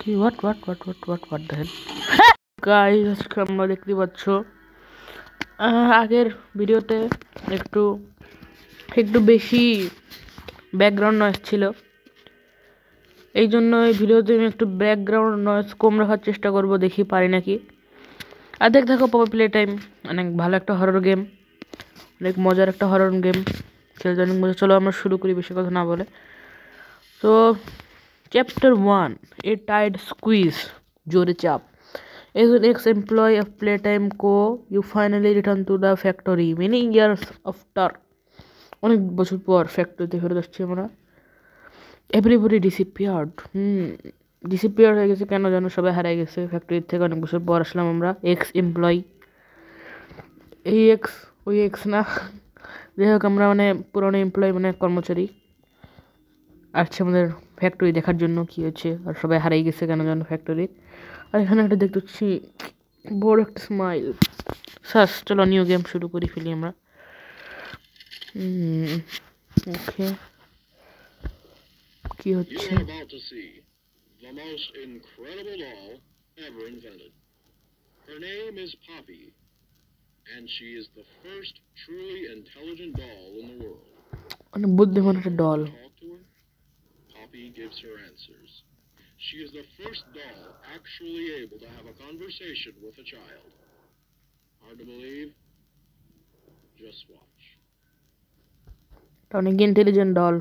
কি what the hell guys আজকে আমরা দেখতে পাচ্ছ আগের ভিডিওতে একটু একটু বেশি ব্যাকগ্রাউন্ড নয়েজ ছিল, এই জন্য এই ভিডিওতে আমি একটু ব্যাকগ্রাউন্ড নয়েজ কম রাখার চেষ্টা করব, দেখি পারি নাকি। আর দেখো পপি প্লে টাইম অনেক ভালো একটা হরর গেম, অনেক মজার একটা হরর গেম, খেলতে অনেক মজা। চলো আমরা শুরু করি বেশি কথা না বলে। তো Chapter 1, A Tight Squeeze, জোরে চাপ। As an ex-employee of Playtime Co., you finally return to the factory many years after. অনেক বছর পর ফ্যাক্টরিতে ফেরত আসছি আমরা। Everybody disappeared. ডিসঅ্যাপিয়ার হয়ে গেছে কেন জানো, সবাই হারিয়ে গেছে ফ্যাক্টরি থেকে। অনেক বছর পর আসলাম আমরা, এক্স এমপ্লয়ি। এই এক্স ওই এক্স না, যাই হোক আমরা মানে পুরনো এমপ্লয়ি মানে কর্মচারী আসছে আমাদের ফ্যাক্টরি দেখার জন্য কি হচ্ছে, আর সবাই হারিয়ে গেছে কেন জানো ফ্যাক্টরি। আর এখানে একটা দেখতে পাচ্ছি বড় একটা স্মাইল। চলো নিউ গেম শুরু করি ফেলি আমরা। ওকে কি হচ্ছে? The most incredible doll ever invented. Her name is Poppy, and she is the first truly intelligent doll in the world. অনেক বুদ্ধিমান একটা doll. Poppy gives her answers. She is the first doll actually able to have a conversation with a child. Hard to believe? Just watch. অনেক intelligent doll.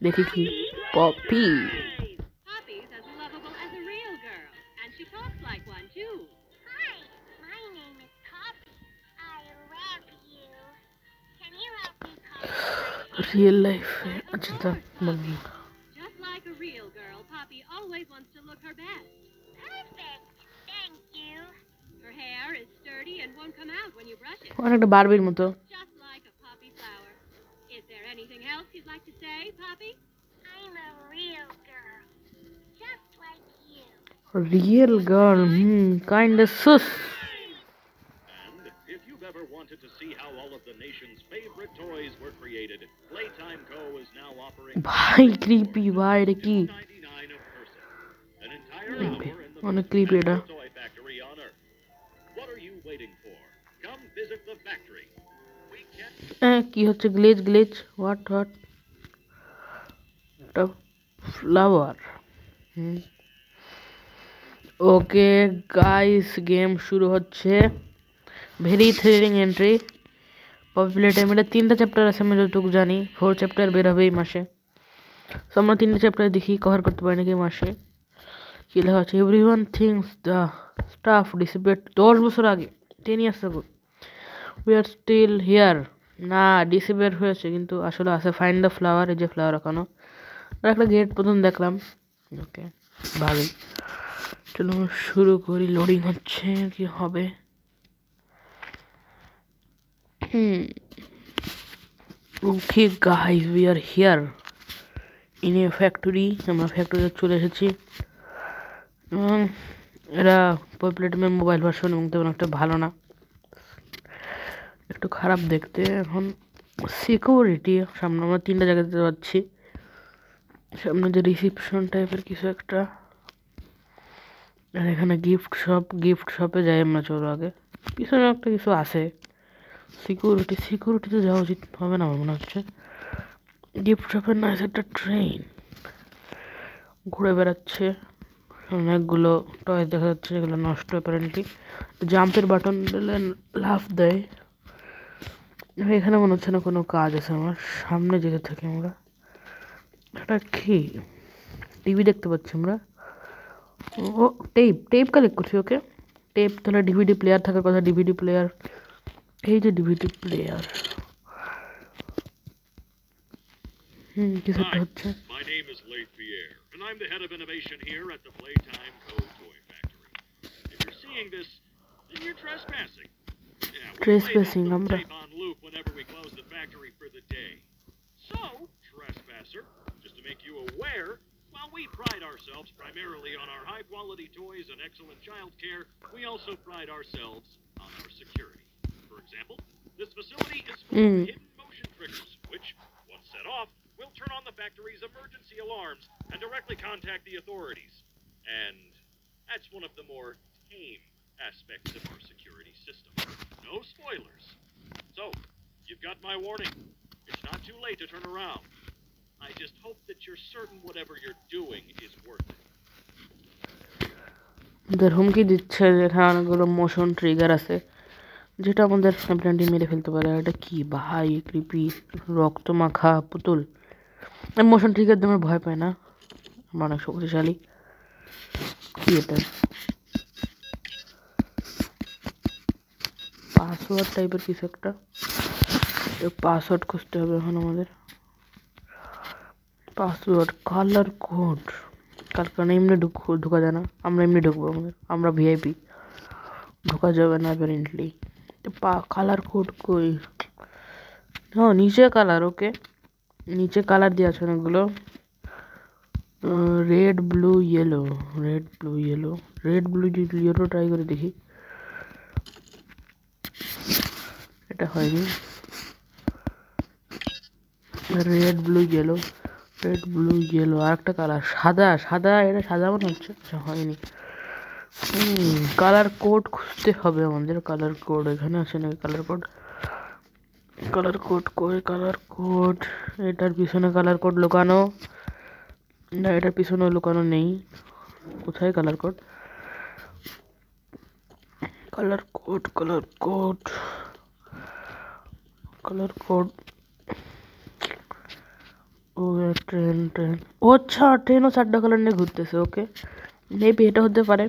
দেখি কি poppy. Poppy's as lovable as a real girl, and she talks like one too. Hi, my name is Poppy. I love you. Can you help me concentrate? Real life. अच्छा था mummy. Just like a real girl, Poppy always wants to look her best. Perfect. Thank you. Her hair is sturdy and won't come out when you brush it. অনেকটা বারবির মতো। Just like a poppy flower. Is there anything else you'd like to say, Poppy? I'm a real girl. Just like you. Real girl. Kinda sus. And if you've ever wanted to see how all of the nation's favorite toys were created, Playtime Co. is now offering ভাই creepy ভাই এটা কি? $2.99 a person. An entire hour in the অনেক most creepy এটা। magical toy factory on Earth. What are you waiting for? Come visit the factory. We can কি হচ্ছে? Glitch what একটা flower. Okay guys game শুরু হচ্ছে। Very thrilling entry. Popular time এটা 3টা chapter আছে আমি যতটুকু জানি, 4 চ্যাপ্টার বের হবে এই মাসে। সো আমরা 3টা চ্যাপ্টার দেখি কভার করতে পারি নাকি এই মাসে। কি লেখা আছে? Everyone thinks the stuff dissipate 10 বছর আগে, 10 ইয়ার্স আগে। We are still here. না ডিসিপেট হয়েছে কিন্তু আসলে আছে। ফাইন্ড দ্য ফ্লাওয়ার, এই যে ফ্লাওয়ার এখনো। আর একটা গেট প্রথম দেখলাম। ওকে ভালোই, চলো শুরু করি। লোডিং হচ্ছে, কি হবে? Okay guys we are here in a factory. আমরা ফ্যাক্টরিতে চলে এসেছি। এরা পপুলেটিমের মোবাইল ভার্সন এবং তেমন একটা ভালো না, একটু খারাপ দেখতে। এখন সিকিউরিটি সামনে আমরা 3টা জায়গাতে পাচ্ছি। সামনে যে রিসিপশন টাইপের কিছু একটা, আর এখানে গিফট শপে যাই আমরা। চলো আগে, পিছনে একটা কিছু আছে। সিকিউরিটিতে যাওয়া উচিত হবে না আমার মনে হচ্ছে। গিফট শপের না, একটা ট্রেন ঘুরে বেড়াচ্ছে। অনেকগুলো টয় দেখা যাচ্ছে যেগুলো নষ্ট অ্যাপারেন্টলি। জাম্পের বাটন দিলে লাফ দেয়। এখানে মনে হচ্ছে না কোনো কাজ আছে আমার। সামনে যেতে থাকি আমরা। এটা কি? টিভি দেখতে পাচ্ছি আমরা। ও টেপ কালেক্ট করছি। ওকে টেপ, তাহলে ডিভিডি প্লেয়ার থাকার কথা। ডিভিডি প্লেয়ার, এই যে ডিভিডি প্লেয়ার। কিছু একটা হচ্ছে। My name is Leith Pierre, and I'm the head of innovation here at the Playtime Co. Toy Factory. If you're seeing this, then you're trespassing. Yeah, Trespassing, we আমরা tape on loop whenever we close the factory for the day. So, trespasser, just to make you aware, while we pride ourselves primarily on our high-quality toys and excellent child care, we also pride ourselves on our security. For example, this facility is full of hidden motion triggers, which, once set off, will turn on the factory's emergency alarms and directly contact the authorities. And that's one of the more tame aspects of our security system. No spoilers. So, you've got my warning. It's not too late to turn around. I just hope that you're certain whatever you're doing is worth it. ওদের হুমকি দিচ্ছে যে এখানে অনেকগুলো motion trigger আছে যেটা আমাদের brandy মেরে ফেলতে পারে। এটা কি ভাই, ক্রিপি রক্ত মাখা পুতুল। আমি মোশন ট্রিগার দিয়ে আমার ভয় পাই না, আমার অনেক শক্তিশালী। কি এটা পাসওয়ার্ড টাইপের কিছু একটা, পাসওয়ার্ড খুঁজতে হবে এখন আমাদের। পাসওয়ার্ড কালার কোড, কারণ এমনি ঢোকা যায় না, আমরা এমনি ঢুকবো, আমরা ভিআইপি, ঢোকা যাবে না অ্যাপারেন্টলি। কালার কোড কই? হ্যাঁ নিচে কালার, ওকে নিচে কালার দিয়ে আছে অনেকগুলো, red blue yellow, red blue yellow, red blue yellow try করে দেখি। এটা হয়নি, red blue yellow, red blue yellow, আর একটা কালার সাদা, সাদা এটা সাদা মনে হচ্ছে, আচ্ছা হয়নি। কালার কোড খুঁজতে হবে আমাদের। কালার কোড এখানে আছে নাকি? কালার কোড, কালার কোড কই? কালার কোড এটার পিছনে কালার কোড লুকানো না, এটার পিছনে লুকানো নেই। কোথায় colour code? Colour code, colour code, colour code. ও ট্রেন, ট্রেন, ও আচ্ছা ট্রেনও 4টা কালার নিয়ে ঘুরতেছে। ওকে মেবি এটা হতে পারে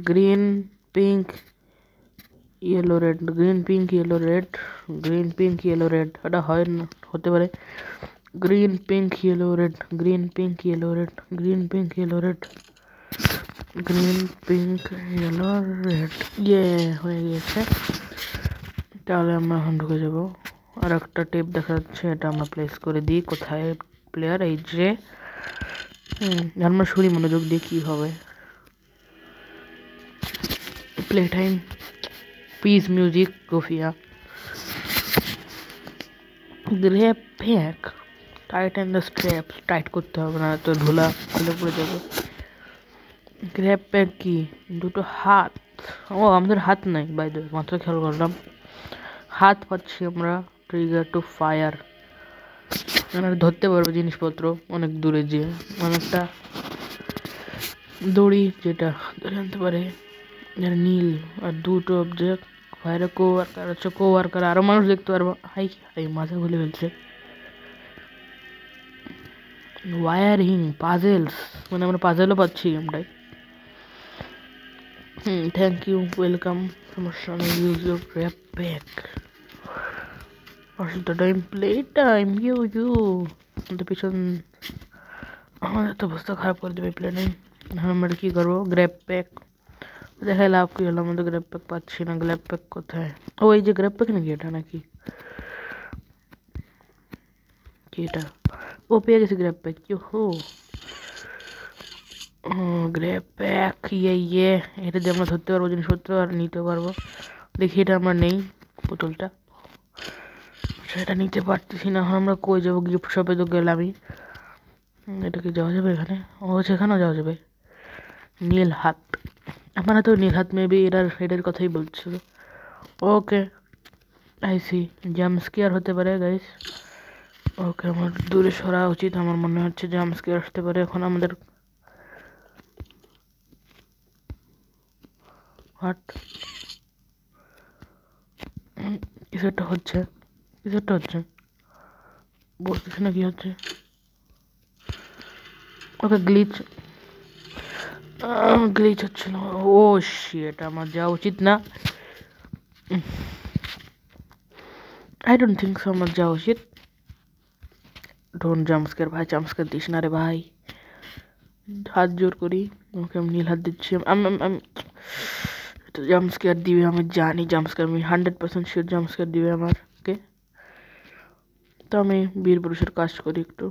green pink yellow red, green pink yellow red, green pink yellow red, এটা হয় না, হতে পারে green pink yellow red, green pink yellow red, green pink yellow red, green pink yellow red. ইয়ে হয়ে গিয়েছে, তাহলে আমরা এখন ঢুকে যাবো। আর একটা টেপ দেখা যাচ্ছে, এটা আমরা প্লেস করে দিই। কোথায় প্লেয়ার? এই যে আমরা শুনি মনোযোগ দিয়ে কী হবে। প্লে টাইম, পিস মিউজিক, গোফিয়া, grab pack, tight and the strap, tight করতে হবে না তো ধুলা খুলে পড়ে যাবে। গ্র্যাব প্যাক কি? দুটো হাত, ও আমাদের হাত নাই বাই দ্য ওয়ে, মাত্র খেয়াল করলাম হাত পাচ্ছি আমরা। ট্রিগার টু ফায়ার, মানে ধরতে পারবো জিনিসপত্র অনেক দূরে যেয়ে, অনেকটা দড়ি যেটা ধরে আনতে পারে। নীল আর দুটো অবজেক্ট, ফায়ারে কো ওয়ার্কার আছে, কো ওয়ার্কার আরও মানুষ দেখতে পারবো। হাই হাই মাথা খুলে ফেলছে। ওয়ারিং, পাজেলস, মানে আমরা পাজেলও পাচ্ছি গেমটায়। থ্যাংক ইউ, ওয়েলকাম, সমস্যা নেই, use your grab pack. The time, play time, you পিছন আমাদের তো অবস্থা খারাপ করে দেবে প্লে টাইম। আমরা কী করবো? গ্র্যাব প্যাক দেখায় লাভ কী হলো? আমাদের গ্র্যাব প্যাক পাচ্ছি না। গ্র্যাব প্যাক কোথায়? ও এই যে গ্র্যাব প্যাক নাকি এটা, নাকি কি এটা? ও পেয়ে গেছি গ্র্যাব প্যাক। হো গ্র্যাব প্যাক, ইয়ে এটা দিয়ে আমরা ধরতে পারবো জিনিসপত্র আর নিতে পারবো। দেখি এটা আমরা নেই বোতলটা, সেটা নিতে পারতেছি না। আমরা কই যাবো? গিফট শপে তো গেলামই, এটাকে যাওয়া যাবে এখানে? ও সেখানেও যাওয়া যাবে। নীল হাত, আমার তো নীল হাত মেবি এটার কথাই বলছিল। ওকে আইসি, জাম্পস্কেয়ার হতে পারে গাইস। ওকে আমার দূরে সরা উচিত, আমার মনে হচ্ছে জাম্পস্কেয়ার আসতে পারে এখন আমাদের। হাট, কিছু একটা হচ্ছে, কিছু একটা হচ্ছে, বলতেছে না কি হচ্ছে। ওকে গ্লিচ, গ্লিচ হচ্ছিল। ও শিট, আমার যাওয়া উচিত না। আই ডোন্ট থিঙ্ক সো আমার যাওয়া উচিত। ডোন্ট জাম্পস্কেয়ার ভাই, জাম্পস্কেয়ার দিস না রে ভাই, হাত জোর করি। ওকে আমি নীল হাত দিচ্ছি। আমি তো জাম্পস্কেয়ার দিবে, আমি জানি জাম্পস্কেয়ার, আমি 100% শিওর জাম্পস্কেয়ার দিবে আমাকে। তো আমি বীর পুরুষের কাজ করি একটু।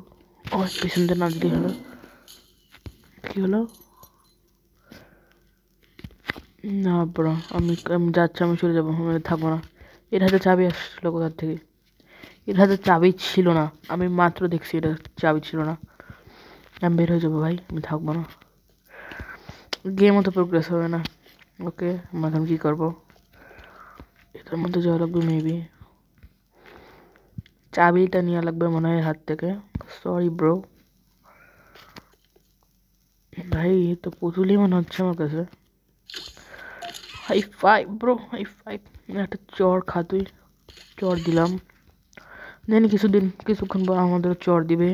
ও পিছন দিয়ে নাচ দিয়ে হলো, কী হলো? না ব্রো, আমি যাচ্ছি, আমি চলে যাবো, আমি থাকবো না। এর হাতে চাবি আসছিলো কোথার থেকে? এর হাতে চাবি ছিল না, আমি মাত্র দেখছি এটা চাবি ছিল না। আমি বের হয়ে যাবো ভাই, আমি থাকবো না। গেমও তো প্রোগ্রেস হবে না। ওকে, আমরা এখন কী করবো? এটার মধ্যে যাওয়া লাগবে মেবি। চাবিটা নেওয়া লাগবে মনে হয় হাত থেকে। Sorry bro. ভাই তো পুতুলই মনে হচ্ছে আমার কাছে। High five bro, high five. একটা চর খা তুই। চর দিলাম। জানি কিছুক্ষণ পর আমাদের চর দিবে।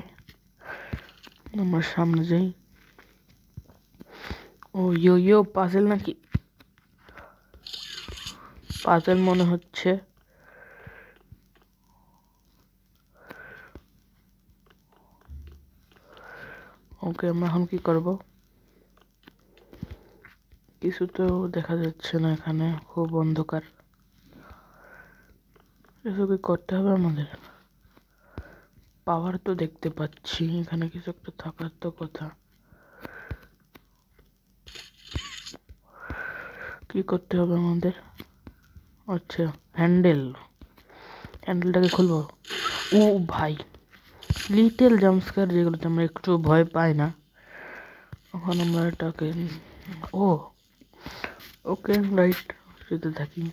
আমরা সামনে যাই। ও ইয়ো পাজেল নাকি? পাজেল মনে হচ্ছে। ওকে, আমরা এখন কি করব? কিছু তো দেখা যাচ্ছে না এখানে, খুব অন্ধকার। কিছু কি করতে হবে আমাদের? পাওয়ার তো দেখতে পাচ্ছি, এখানে কিছু একটা থাকার তো কথা। কি করতে হবে আমাদের? আচ্ছা, হ্যান্ডেলটাকে খুলবো। ও ভাই, লিটেল জাম্পস্কার যেগুলোতে আমরা একটু ভয় পাই না, এখন আমরা এটাকে ওকে রাইট যেতে থাকি।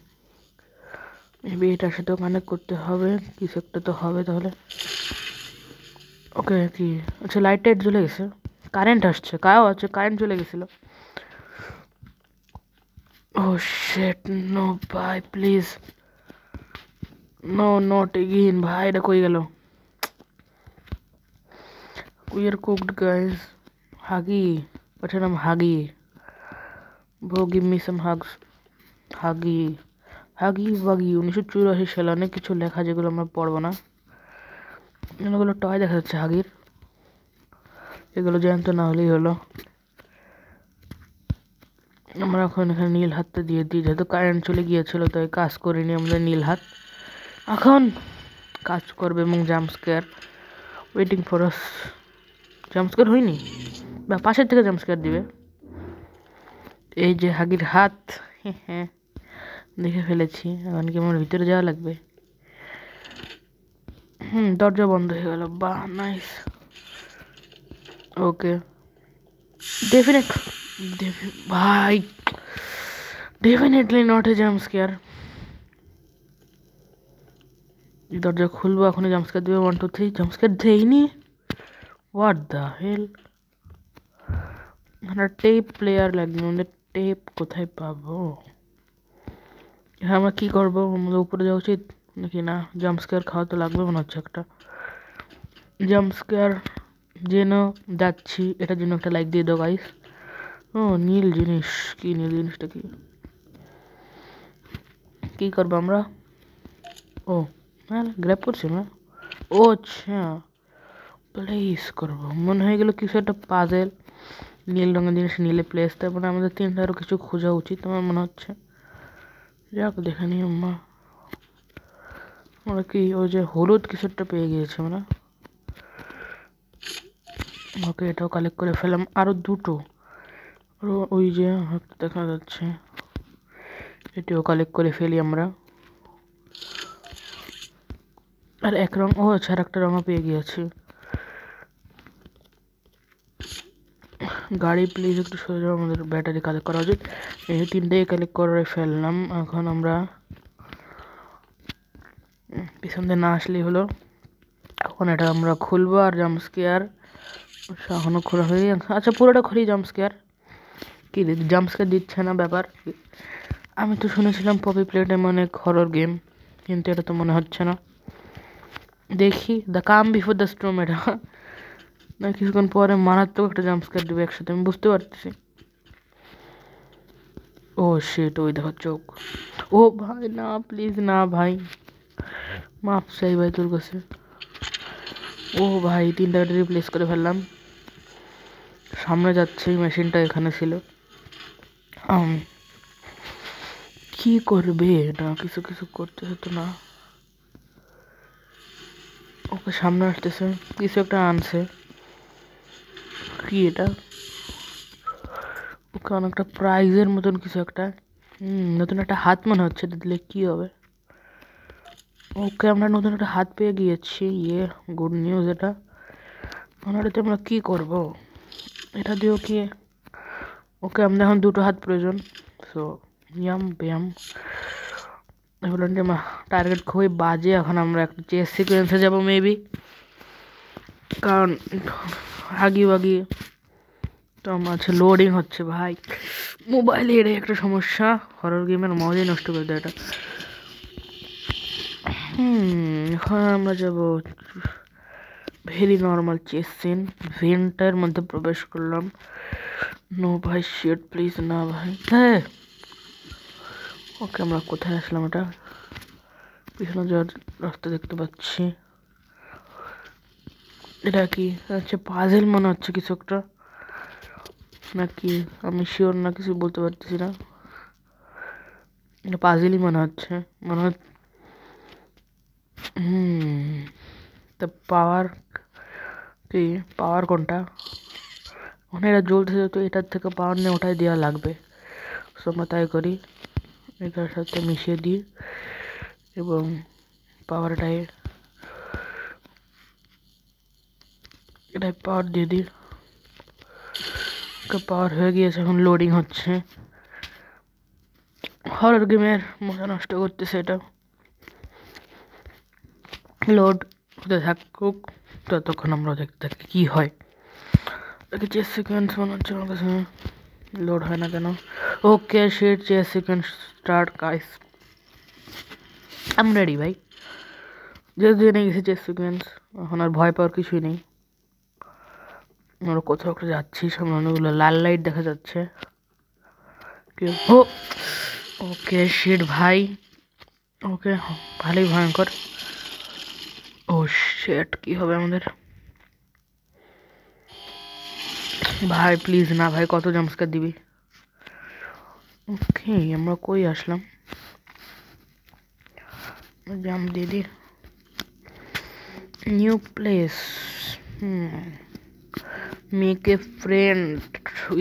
মেবি এটার সাথেও কানেক্ট করতে হবে, কিছু একটা তো হবে তাহলে। ওকে কি? আচ্ছা, লাইট জ্বলে গেছে, কারেন্ট আসছে, কারেন্ট চলে গেছিল। ও শিট, নো ভাই প্লিজ, নো নট এগেইন। ভাই এটা কই গেল? We are cooked guys. Huggy, what's your name? Huggy. Bro, give me some hugs. Huggy Wuggy 1984 সালে অনেক কিছু লেখা যেগুলো আমরা পড়বো না। এগুলো টয় দেখা যাচ্ছে হাগির, এগুলো জ্যান্ত না হলেই হলো। আমরা এখন এখানে নীল হাতটা দিয়ে দিই, যেহেতু কারেন্ট চলে গিয়েছিল তাই কাজ করিনি আমাদের নীল হাত। এখন কাজ করবে এবং জাম্পস্কেয়ার ওয়েটিং ফর আস। জাম্পস্কেয়ার হয়নি বা পাশের থেকে জাম্পস্কেয়ার দিবে। এই যে হাগির হাত, হ্যাঁ দেখে ফেলেছি। এখন কি আমার ভিতরে যাওয়া লাগবে? দরজা বন্ধ হয়ে গেল, বাহ নাইস। ওকে ভাই, ডেফিনেটলি নট এ জাম্পস্কেয়ার। দরজা খুলবো, এখনই জাম্পস্কেয়ার দেবে। 1 2 3, জাম্পস্কেয়ার দেয়নি। What the hell? আমরা টেপ প্লেয়ার লাগবে, আমাদের টেপ কোথায় পাবো? আমরা কি করবো? আমাদের উপরে যাওয়া উচিত নাকি না? জাম্পস্কেয়ার খাওয়া তো লাগবে মনে হচ্ছে একটা। জাম্পস্কেয়ার যেন যাচ্ছি, এটার জন্য একটা লাইক দিয়ে দাও গাইস। ও নীল জিনিস, কি নীল জিনিসটা কি করবো আমরা? ও হ্যাঁ, গ্র্যাব করছি না। ও আচ্ছা, প্লেস করবো মনে হয়ে গেল কিছু একটা পাজেল। নীল রঙের জিনিস নীলে প্লেস, তারপরে আমাদের তিনটা আরও কিছু খোঁজা উচিত আমার মনে হচ্ছে। যাক দেখে নি আমরা কি ওই যে হলুদ কিছু একটা পেয়ে গিয়েছে আমরা। ওকে, এটাও কালেক্ট করে ফেলাম। আরও দুটো, ওই যে দেখা যাচ্ছে, এটাও কালেক্ট করে ফেলি আমরা। আর এক রং, ও আচ্ছা আর একটা রঙও পেয়ে গিয়েছি। গাড়ি প্লিজ একটু সরে যাও, আমাদের ব্যাটারি কালেক্ট করা উচিত। এই তিনটেই কালেক্ট করে ফেললাম। এখন আমরা পিছন দিয়ে না আসলেই হলো। এখন এটা আমরা খুলবো আর জাম্পস্কেয়ার এখনো খোলা হয়ে, আচ্ছা পুরোটা খুলি। জাম্পস্কেয়ার কি জাম্পস্কেয়ার দিচ্ছে না ব্যাপার। আমি তো শুনেছিলাম পপি প্লেটেম অনেক হরর গেম, কিন্তু এটা তো মনে হচ্ছে না। দেখি the calm before the storm, এটা না কিছুক্ষণ পরে মারাত্মক একটা জাম্পস্কেয়ার দেবে একসাথে, আমি বুঝতে পারতেছি। ও শিট, ওই দেখো চোখ। ও ভাই না, প্লিজ না ভাই, মাপ চাই ভাই তোর কাছে। ও ভাই, তিনটা রিপ্লেস করে ফেললাম। সামনে যাচ্ছে, এই মেশিনটা এখানে ছিল। কি করবে এটা? কিছু করতে হতো না। ওকে সামনে আসতেছে, কিছু একটা আনছে। কি এটা? ওকে অনেকটা প্রাইজের মতন কিছু একটা। নতুন একটা হাত মনে হচ্ছে, এটা দিলে কি হবে? ওকে আমরা নতুন একটা হাত পেয়ে গিয়েছি, গুড নিউজ এটা। এটাতে আমরা কি করব? এটা দিয়েও কি ওকে, আমাদের এখন দুটো হাত প্রয়োজন। সো ইয়াম ব্যায়াম এগুলো টার্গেট খুবই বাজে। এখন আমরা একটা চেস সিকোয়েন্সে যাবো মেবি, কারণ আগি বাগি তো আমার আছে লোডিং হচ্ছে ভাই। মোবাইলে এটাই একটা সমস্যা, হরর গেমের মজাই নষ্ট করে দেয় এটা। এখন আমরা যাবো ভেরি নর্মাল চেস সিন। ভেন্টের মধ্যে প্রবেশ করলাম। নো ভাই, শিট প্লিজ না ভাই। হ্যাঁ ওকে, আমরা কোথায় আসলাম? এটা পিছনে যাওয়ার রাস্তা দেখতে পাচ্ছি। এটা কি? আচ্ছা পাজেল মনে হচ্ছে কিছু একটা, নাকি আমি শিওর না, কিছু বলতে পারতেছি না। এটা পাজেলই মনে হচ্ছে, মনে হয়। তা পাওয়ার কি? পাওয়ার কোনটা? ওখানে এটা জ্বলতেছে, তো এটার থেকে পাওয়ার নিয়ে ওটাই দেওয়া লাগবে। সো আমরা তাই করি, এটার সাথে মিশিয়ে দিই এবং পাওয়ারটাই এটাই পাওয়ার দিয়ে দিই। পাওয়ার হয়ে গিয়েছে, এখন লোডিং হচ্ছে। হরর গেমের মজা নষ্ট করতেছে এটা। লোড হতে থাকুক, ততক্ষণ আমরা দেখতে থাকি কী হয়। দেখি চেস সিকোয়েন্স মনে হচ্ছে আমার কাছে লোড হয় না কেন। Okay shit, chase sequence start guys. আমি রেডি ভাই, যেহেতু জেনে গেছি চেস সিকোয়েন্স, এখন আর ভয় পাওয়ার কিছুই নেই। আমরা কোথাও একটা যাচ্ছি, সামনে অনেকগুলো লাল লাইট দেখা যাচ্ছে। ওকে শিট ভাই, ওকে ভালোই ভয়ঙ্কর। ও শিট, কি হবে আমাদের? ভাই প্লিজ না ভাই, কত জাম্পস্কার দিবি? ওকে আমরা কই আসলাম? জাম্প দিয়ে দি। New place, make a friend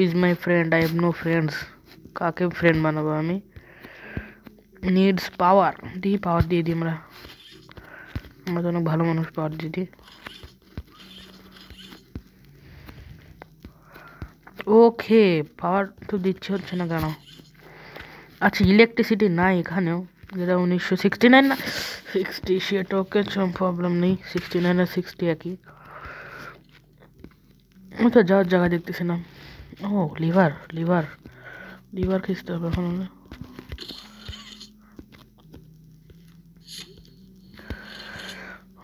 is my friend, I have no friends. কাকে ফ্রেন্ড বানাবো আমি? নিডস পাওয়ার, দিই পাওয়ার দিয়ে দিই। আমরা তো অনেক ভালো মানুষ, পাওয়ার দিয়ে দিই। ওকে পাওয়ার তো দিচ্ছে, হচ্ছে না কেন? আচ্ছা ইলেকট্রিসিটি নাই এখানেও, যেটা 1969 না 60, সেটা ওকে প্রবলেম নেই। 69 আর 60 একই। আমি তো যাওয়ার জায়গা দেখতেছি না। ও লিভার, লিভার লিভার খিস্তে হবে এখন।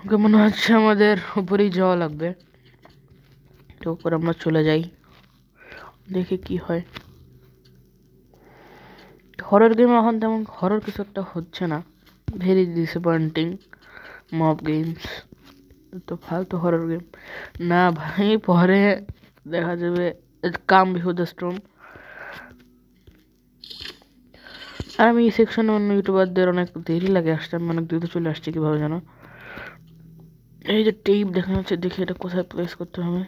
ওকে মনে হচ্ছে আমাদের উপরেই যাওয়া লাগবে, তো উপরে আমরা চলে যাই, দেখি কি হয়। হরর গেম এখন তেমন হরর কিছু একটা হচ্ছে না, ভেরি ডিসঅ্যাপয়েন্টিং মব গেমস। তো ফালতু হরর গেম না ভাই, পরে দেখা যাবে কাম বিফোর দ্য স্টর্ম। আর আমি এই সেকশনে অন্য ইউটিউবারদের অনেক দেরি লাগে আসতে, আমি অনেক দ্রুত চলে আসছি কীভাবে যেন। এই যে টেপ দেখা যাচ্ছে, দেখি এটা কোথায় প্লেস করতে হবে।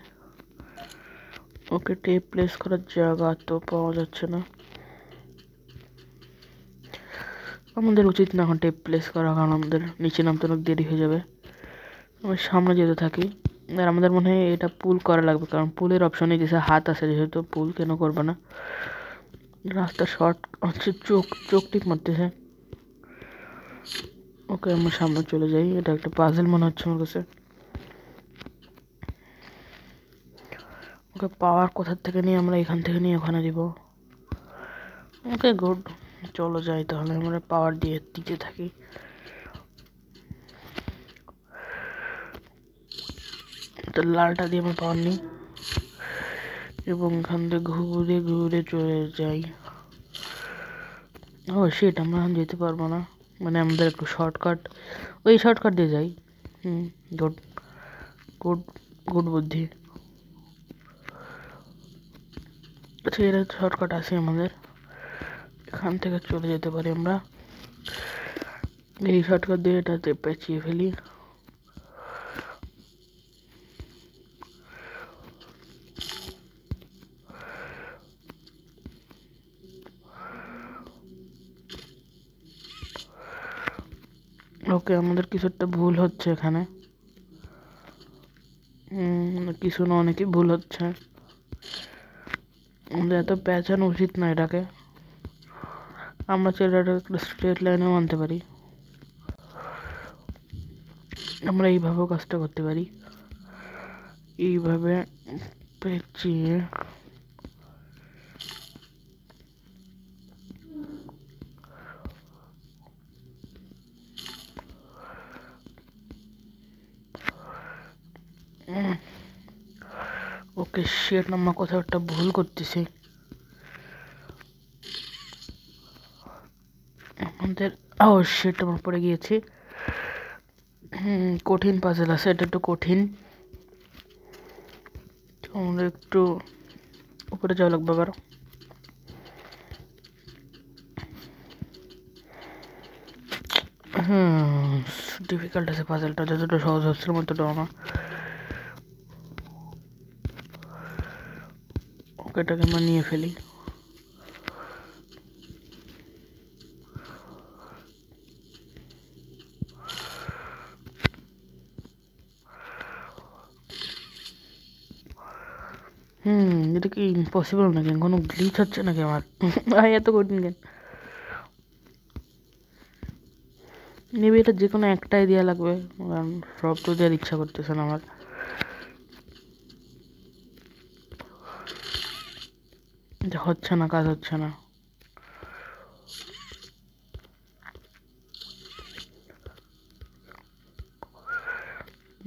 ওকে টেপ প্লেস করার জায়গা তো পাওয়া যাচ্ছে না। আমাদের উচিত না এখন টেপ প্লেস করা, কারণ আমাদের নিচে নামতে অনেক দেরি হয়ে যাবে। আমি সামনে যেতে থাকি। আর আমাদের মনে হয় এটা পুল করা লাগবে, কারণ পুলের অপশনে দিয়েছে হাত আছে, যেহেতু পুল কেন করবে না। রাস্তা শর্ট হচ্ছে, চোখ টিপ মারতেছে। ওকে আমরা সামনে চলে যাই, এটা একটা পাজেল মনে হচ্ছে আমার কাছে। ওকে পাওয়ার কোথার থেকে নিয়ে আমরা এখান থেকে নিয়ে ওখানে দিব। ওকে গুড, চলো যাই তাহলে, আমরা পাওয়ার দিয়ে দিতে থাকি। তো লালটা দিয়ে আমরা পাওয়ার নিই এবং এখান থেকে ঘুরে ঘুরে চলে যাই। ও শিট, আমরা এখন যেতে পারবো না, মানে আমাদের একটু শর্টকাট, ওই শর্টকাট দিয়ে যাই। গুড গুড গুড বুদ্ধি। আচ্ছা এটা শর্টকাট আছে আমাদের, এখান থেকে চলে যেতে পারি আমরা। এই শর্টকাট দিয়ে এটাতে পেঁচিয়ে ফেলি। ওকে আমাদের কিছু একটা ভুল হচ্ছে এখানে, কিছু না অনেকই ভুল হচ্ছে। আমাদের এত পেঁচানো উচিত না এটাকে, আমরা চাইলে একটা স্ট্রেট লাইনেও আনতে পারি, আমরা এইভাবেও কাজটা করতে পারি, এইভাবে পেঁচিয়ে ওকে শেট, আমরা কোথাও একটা ভুল করতেছি। আমাদের শেট আমরা পড়ে গিয়েছি। কঠিন পাজেল আছে, এটা একটু কঠিন, আমাদের একটু উপরে যাওয়া লাগবে আবার। ডিফিকাল্ট আছে পাজেলটা, যতটা সহজ হচ্ছে ততটাও না। ওকে, এটাকে আমরা নিয়ে ফেলি। এটা কি ইম্পসিবল নাকি? কোনো গ্লিচ হচ্ছে নাকি আমার? এত কঠিন কেন? মেবি এটা যে কোনো একটাই দেওয়া লাগবে, কারণ সব তো দেওয়ার ইচ্ছা করতেছে না আমার। এটা হচ্ছে না, কাজ হচ্ছে না।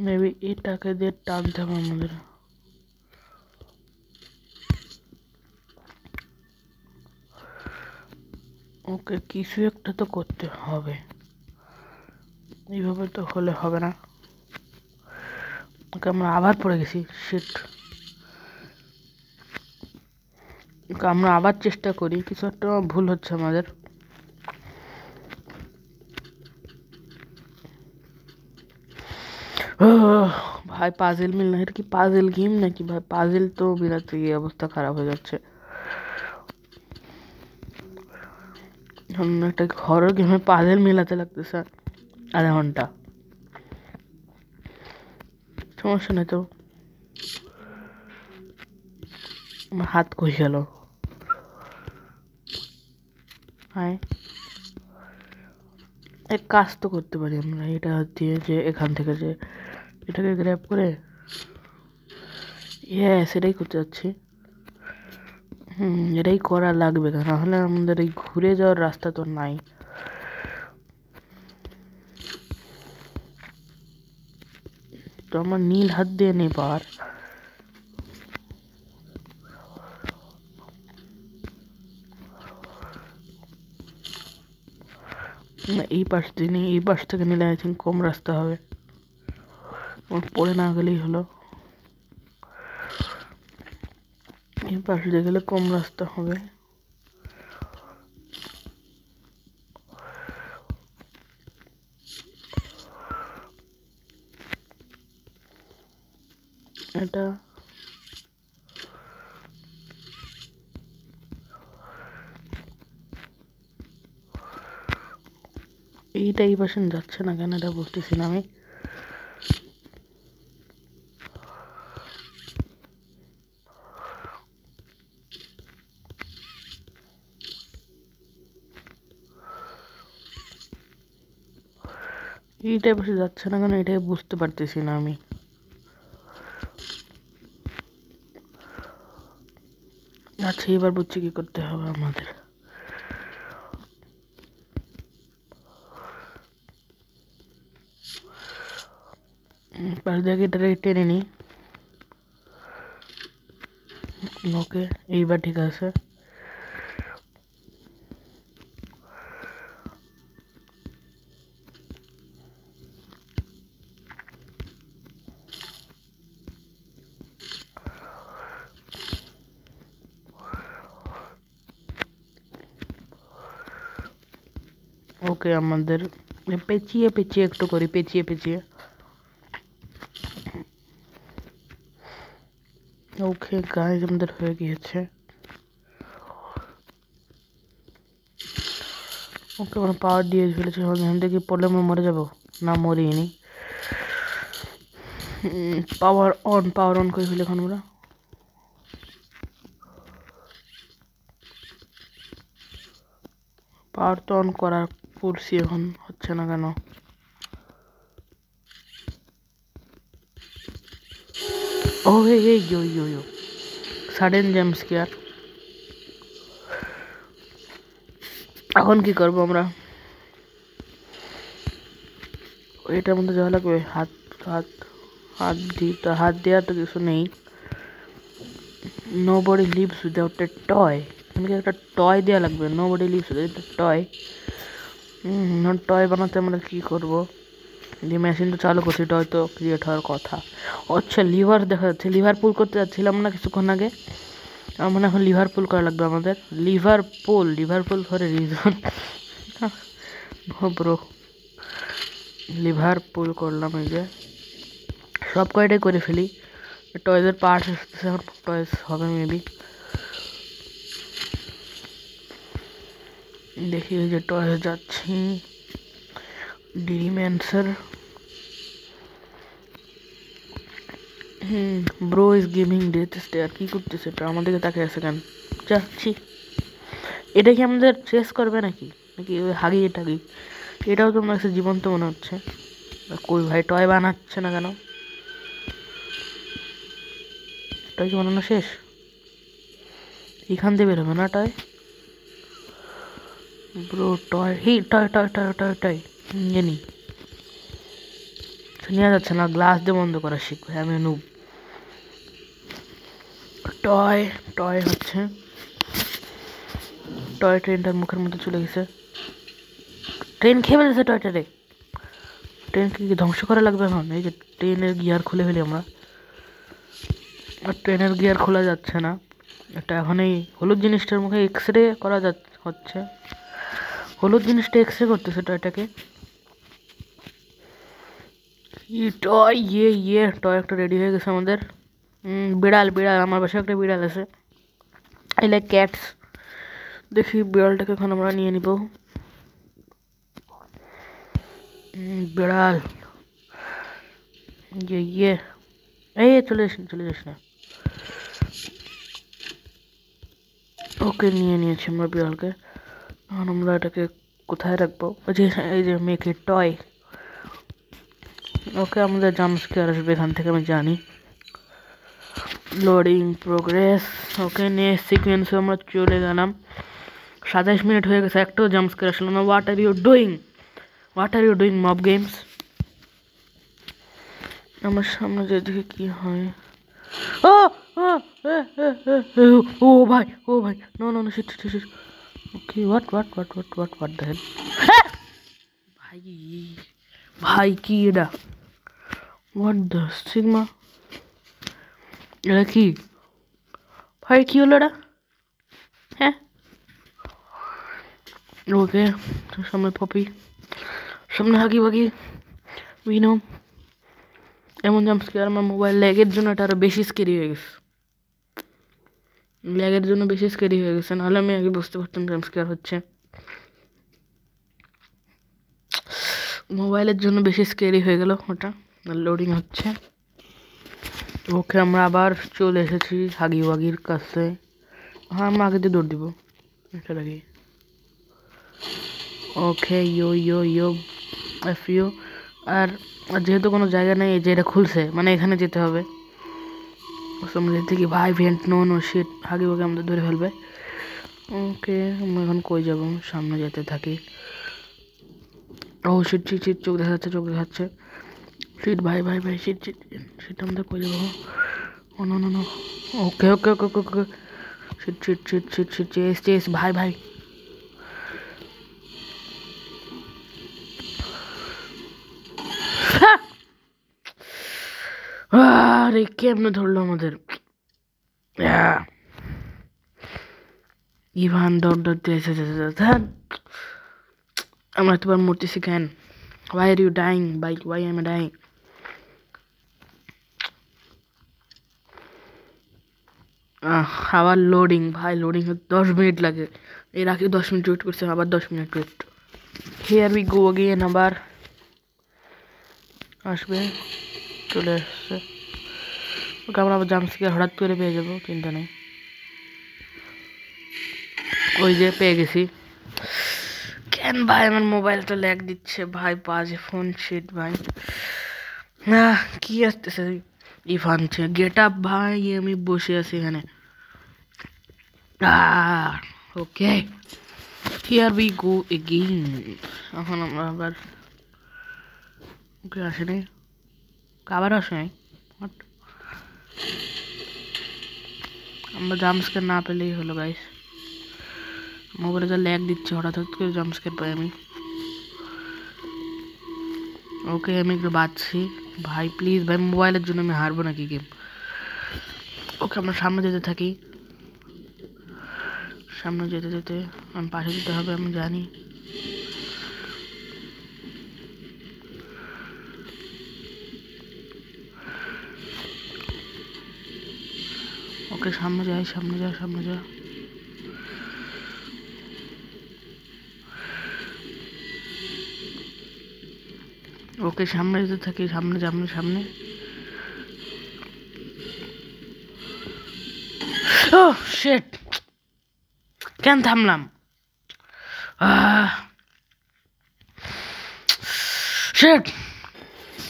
মেবি এটাকে দিয়ে টানতে হবে আমাদের। ওকে, কিছু একটা তো করতে হবে, এইভাবে তো হলে হবে না। ওকে, আমরা আবার পড়ে গেছি, শিট। ওকে, আমরা আবার চেষ্টা করি, কিছু একটা ভুল হচ্ছে আমাদের। ভাই পাজেল মিল না, এটা কি পাজেল গেম নাকি ভাই? পাজেল তো বিরাট এই অবস্থা খারাপ হয়ে যাচ্ছে। একটা হরর গেমে পাজেল মিলাতে লাগতেছে আধা ঘন্টা। সমস্যা নেই তো, আমার হাত কই গেল? হ্যাঁ, এক কাজ তো করতে পারি আমরা, এটা দিয়ে যে এখান থেকে যে এটাকে গ্র্যাব করে, সেটাই করতে যাচ্ছি। এটাই করা লাগবে, নাহলে আমাদের এই ঘুরে যাওয়ার রাস্তা তো নাই। তো আমার নীল হাত দিয়ে নেই পাওয়ার। এই পাশ দিয়ে নেই, এই পাশ থেকে নিলে আই থিঙ্ক কম রাস্তা হবে, পড়ে না গেলেই হলো। এই পাশ দিয়ে গেলে কম রাস্তা হবে। এটা এইটা এই পাশে যাচ্ছে না কেন, এটা বুঝতেছি না আমি। এইটাই পাশে যাচ্ছে না কেন, এটাই বুঝতে পারতেছি না আমি। আচ্ছা, এবার বুঝছি কি করতে হবে আমাদের। পাশ দিয়ে এটাকে টেনে নিই। ওকে, এইবার ঠিক আছে। ওকে, আমাদের পেঁচিয়ে পেঁচিয়ে একটু করি, পেঁচিয়ে পেঁচিয়ে। ওকে গাইজ, আমাদের হয়ে গিয়েছে। ওকে, আমরা পাওয়ার দিয়ে ফেলেছি। এখান থেকে পড়লে আমরা মরে যাবো না? মরিনি। পাওয়ার অন করে ফেলি এখন আমরা। পাওয়ার তো অন করার করছি, এখন হচ্ছে না কেন? ও এই ইয়ো ইয়ো ইয়ো সাডেন জাম্প স্কেয়ার। এখন কি করবো আমরা? এটার মধ্যে যাওয়া লাগবে। হাত হাত হাত দেওয়ার তো কিছু নেই। Nobody lives without a toy। আমাকে একটা টয় দেওয়া লাগবে। Nobody lives without a toy। Toy বানাতে আমরা কি করব? যে মেশিন তো চালু করছি, টয় তো ক্রিয়েট হওয়ার কথা। আচ্ছা, লিভার দেখা যাচ্ছে। লিভার পুল করতে যাচ্ছিলাম না কিছুক্ষণ আগে? আমার মনে এখন লিভার পুল করা লাগবে আমাদের। Lever pull for a reason. Bro, lever pull করলাম। এই যে সব কয়টাই করে ফেলি। টয়েজের পার্টস আসতেছে, এখন টয়েস হবে মেবি। দেখি ওই যে টয়েস যাচ্ছি। ডিমেন্সার bro is gaming death stair. কি করতেছে এটা? আমাদেরকে তাকে আছে কেন? যাচ্ছি। এটা কি আমাদের চেস করবে নাকি নাকি ওই হাগি টাগি? এটাও তো আমার কাছে জীবন্ত মনে হচ্ছে। কই ভাই, টয় বানাচ্ছে না কেন? টয় কি বানানো শেষ? এখান দিয়ে বেরোবে না toy? Bro toy toy toy toy toy toy জানি নেওয়া যাচ্ছে না। গ্লাস দিয়ে বন্ধ করা শিখবে। আমি নুব। টয় টয় হচ্ছে টয় ট্রেনটার মুখের মধ্যে চলে গেছে। ট্রেন খেয়ে ফেলেছে টয়টারে। ট্রেনকে কি ধ্বংস করা লাগবে এখন? এই যে ট্রেনের গিয়ার খুলে ফেলি আমরা। আর ট্রেনের গিয়ার খোলা যাচ্ছে না। এটা এখন এই হলুদ জিনিসটার মুখে এক্স রে করা হচ্ছে। হলুদ জিনিসটা এক্স রে করতেছে টয়টাকে। টয় টয় একটা রেডি হয়ে গেছে আমাদের। বিড়াল আমার বাসায় একটা বিড়াল আছে। I like cats. দেখি বিড়ালটাকে এখন আমরা নিয়ে নিব। বিড়াল এই চলে যাস না। ওকে নিয়ে নিয়েছি আমরা বিড়ালকে। এখন আমরা এটাকে কোথায় রাখবো? এই যে মেয়েকে টয়। ওকে, আমাদের জাম্পস্কেয়ার আসবে এখান থেকে আমি জানি। Loading progress. ওকে, নেক্সট সিকোয়েন্সে আমরা চলে গেলাম। 27 মিনিট হয়ে গেছে, একটাও জাম্পস্কেয়ার আসলো না। What are you doing mob games? আমার সামনে যেদিকে কি হয়? ও ভাই no shit. Okay, what the hell? ভাই কি এটা? What the sigma? এটা কি ভাই? কি হলো এটা? হ্যাঁ, ওকে। সামনে পপি, সামনে হাগি বাগি উইনম। এমন জাম্পস্কেয়ার আমার মোবাইল ল্যাগের জন্য এটা আরো বেশি স্কেরি হয়ে গেছে। নাহলে আমি আগে বুঝতে পারতাম জাম্পস্কেয়ার হচ্ছে। মোবাইলের জন্য বেশি স্কেরি হয়ে গেল ওটা। লোডিং হচ্ছে। ওকে, আমরা আবার চলে এসেছি হাগি ওয়াগির কাছে। হ্যাঁ, আমরা আগে দিয়ে দৌড় দিব এটা লাগি। ওকে, ইয়ো এফ ইউ। আর যেহেতু কোনো জায়গা নেই, যে এটা খুলছে মানে এখানে যেতে হবে। আমরা দেখি ভাই ভেন্ট নো শিট, হাগি ওয়াগি আমাদের ধরে ফেলবে। ওকে, আমরা এখন কই যাব? সামনে যেতে থাকি। ও শিট চোখ দেখাচ্ছে। শিট ভাই শিট আমাদের কই যাব? ও নো। ওকে শিট চেস ভাই। আরে কেমনে ধরলো আমাদের? ইভান দৌড় দিয়েছে। আমরা তোমার মরতেছি কেন? Why are you dying? Why am I dying? আবার লোডিং ভাই, লোডিং 10 মিনিট লাগে। এর আগে 10 মিনিট ওয়েট করছে, আবার 10 minute wait. Here we go again. আবার আসবে, চলে আসছে। ওকে, আমরা আবার জাম্পস্কেয়ার হঠাৎ করে পেয়ে যাবো, চিন্তা নেই। ওই যে পেয়ে গেছি। কেন ভাই আমার মোবাইলটা ল্যাগ দিচ্ছে ভাই, বাজে ফোন শিট ভাই। কি আসতেছে ইভানছে গেট আপ ভাই, আমি বসে আছি এখানে। ওকে হিয়ার উই গো এগেইন। এখন আমরা আবার ওকে আসে নাই, আবার আসে নাই। আমরা জাম্পস্কেয়ার না পেলেই হলো গাইস। মোবাইলে যা ল্যাগ দিচ্ছে, হঠাৎ হঠাৎ করে জাম্পস্কেয়ার পাই আমি। ওকে আমি একটু বাঁচছি ভাই, প্লিজ ভাই, মোবাইলের জন্য আমি হারবো নাকি গেম। ওকে আমরা সামনে যেতে থাকি, সামনে যেতে যেতে আমি পাশে যেতে হবে, আমি জানি। ওকে সামনে যাই, সামনে যা, সামনে যা। ওকে সামনে যেতে থাকি, সামনে সামনে সামনে। ও শিট, কেন থামলাম? Shit,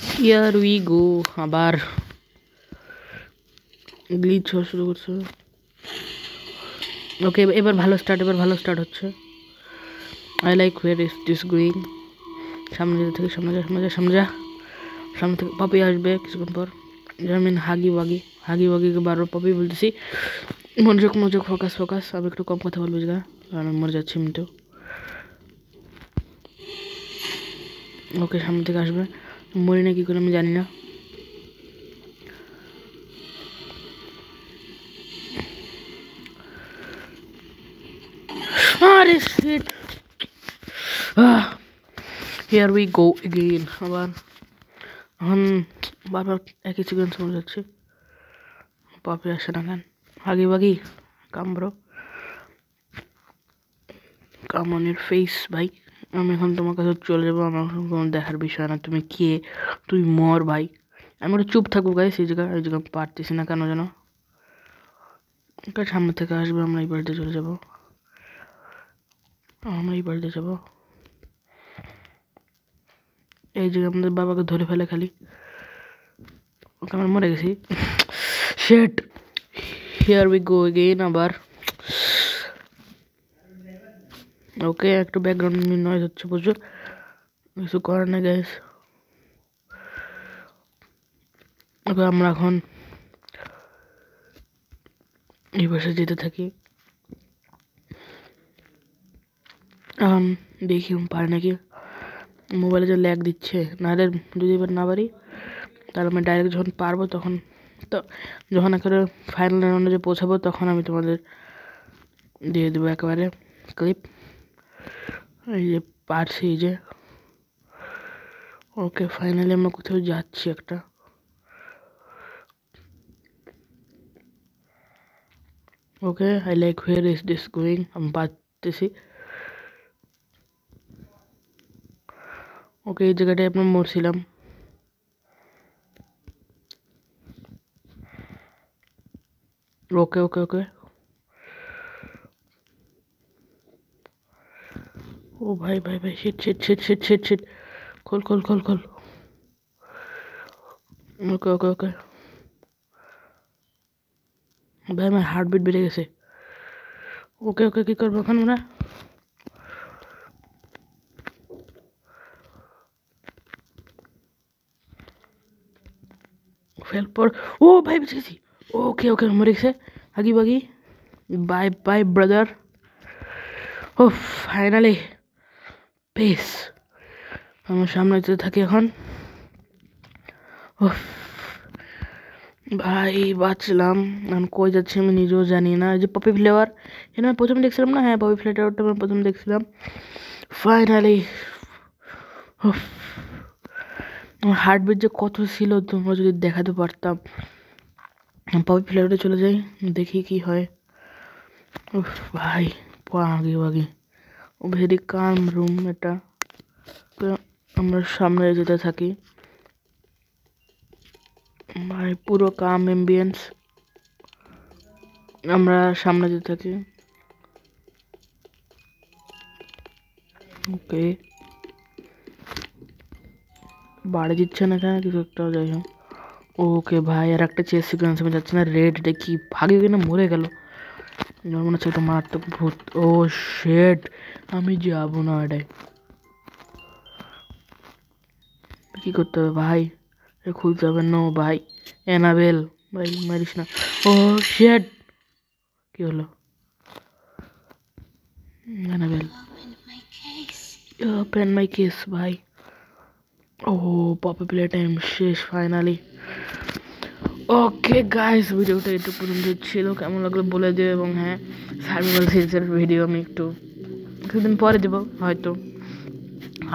here we go. আবার গ্লিচ হওয়া শুরু করছে। ওকে এবার ভালো স্টার্ট, এবার ভালো স্টার্ট হচ্ছে। I like where is this going. সামনে যেতে থেকে সামনে যা, সামনে যা, সামনে যা। সামনে থেকে পাপি আসবে কিছুক্ষণ পর। জামিন হাগি ওয়াগি, হাগি ওয়াগিকে বারবার পাপি বলতেছি। মনোযোগ মনোযোগ, ফোকাস ফোকাস। আমি একটু কম কথা বলবো যা, কারণ আমি মরে যাচ্ছি মিন্টু। ওকে সামনে থেকে আসবে, মরি না কি করে আমি জানি না। আরে shit, here we go again. আবার এখন বারবার একই সিকোয়েন্স মনে যাচ্ছে। পাপি আসে না কেন? হাগি বাগি come bro, come on your face ভাই। আমি এখন তোমার কাছে চলে যাবো, আমার কোনো দেখার বিষয় না তুমি কে, তুই মর ভাই। আমি একটু চুপ থাকবো গাই, সেই জায়গায় এই জায়গায় পারতেছি না কেন যেন। সামনে থেকে আসবে, আমরা এই বাড়িতে চলে যাবো, আমরা এই বাড়িতে যাবো। এই জায়গায় আমাদের বাবাকে ধরে ফেলে খালি। ওকে আমরা মরে গেছি। Shit, here we go again আবার। ওকে একটু ব্যাকগ্রাউন্ড নয়েজ হচ্ছে প্রচুর, কিছু করার নেই গাইস। ওকে আমরা এখন এই পাশে যেতে থাকি। দেখি পারে নাকি। মোবাইলে যে ল্যাগ দিচ্ছে, নাহলে যদি এবার না পারি তাহলে আমি ডাইরেক্ট যখন পারবো তখন, তো যখন একেবারে ফাইনাল রাউন্ডে যে পৌঁছাবো তখন আমি তোমাদের দিয়ে দেবো একেবারে ক্লিপ। এই যে পারছি, এই যে ওকে ফাইনালি আমরা কোথাও যাচ্ছি একটা। Okay I like where is this going, আমি পারতেছি। ওকে এই জায়গাটায় আপনার মরছিলাম। ওকে ওকে ওকে, ও ভাই ভাই ভাই, shit shit shit shit shit shit, খোল খোল খোল খোল। ওকে ওকে ওকে ভাই, আমার হার্টবিট বেড়ে গেছে। ওকে ওকে কী করবো এখন আমরা? ফেল পর, ও ভাই বেঁচে গেছি। ওকে ওকে মরে গেছে হাগি বাগি। Bye bye brother. ও ফাইনালি পেস। আমার সামনে যেতে থাকি এখন। ও ভাই বাঁচলাম। এখন কই যাচ্ছি আমি নিজেও জানি না। এই যে পপি ফ্লেভার, এটা আমি প্রথমে দেখছিলাম না? হ্যাঁ পপি ফ্লেভারটা আমি প্রথমে দেখছিলাম। ফাইনালি আমার হার্টবিট যে কত ছিল তোমরা যদি দেখাতে পারতাম। পপি ফ্লেভারে চলে যাই, দেখি কি হয়। ভাই আগে আগে, ও ভেরি কাম রুম এটা। তো আমরা সামনে যেতে থাকি ভাই, পুরো কাম এম্বিয়েন্স। আমরা সামনে যেতে থাকি। ওকে, বাড়ি দিচ্ছে না কেন কিছু একটা, যাই হোক। ওকে ভাই, আর একটা চেস সিকোয়েন্স আমি যাচ্ছি না। রেড এটা কি ভাগে কিনা মরে গেল, মনে হচ্ছে একটা মারাত্মক ভূত। ও শেট, আমি যাবো না এটাই। কি করতে হবে ভাই, খুলতে হবে। নো ভাই, অ্যানাবেল ভাই মারিস না। ও শেট, কি হলো? অ্যানাবেল, ওপেন মাই কেস ভাই। ও পপি প্লে টাইম শেষ ফাইনালি। ওকে গাইস, ভিডিওটা একটু পর্যন্ত ছিল, কেমন লাগলো বলে দিও। এবং হ্যাঁ, সার্ভাইভাল সিরিজের ভিডিও আমি একটু কিছুদিন পরে দেবো হয়তো।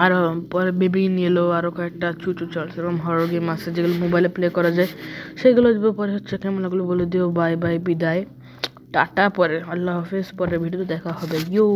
আরও পরে বেবি নিয়ে এলো, আরও কয়েকটা চুচু চলছে এরকম হরর গেম আছে যেগুলো মোবাইলে প্লে করা যায়, সেগুলো দেবো পরে। হচ্ছে কেমন লাগলো বলে দিও। বাই বাই, বিদায়, টাটা, পরে আল্লাহ হাফেজ, পরে ভিডিওতে দেখা হবে। ইউ।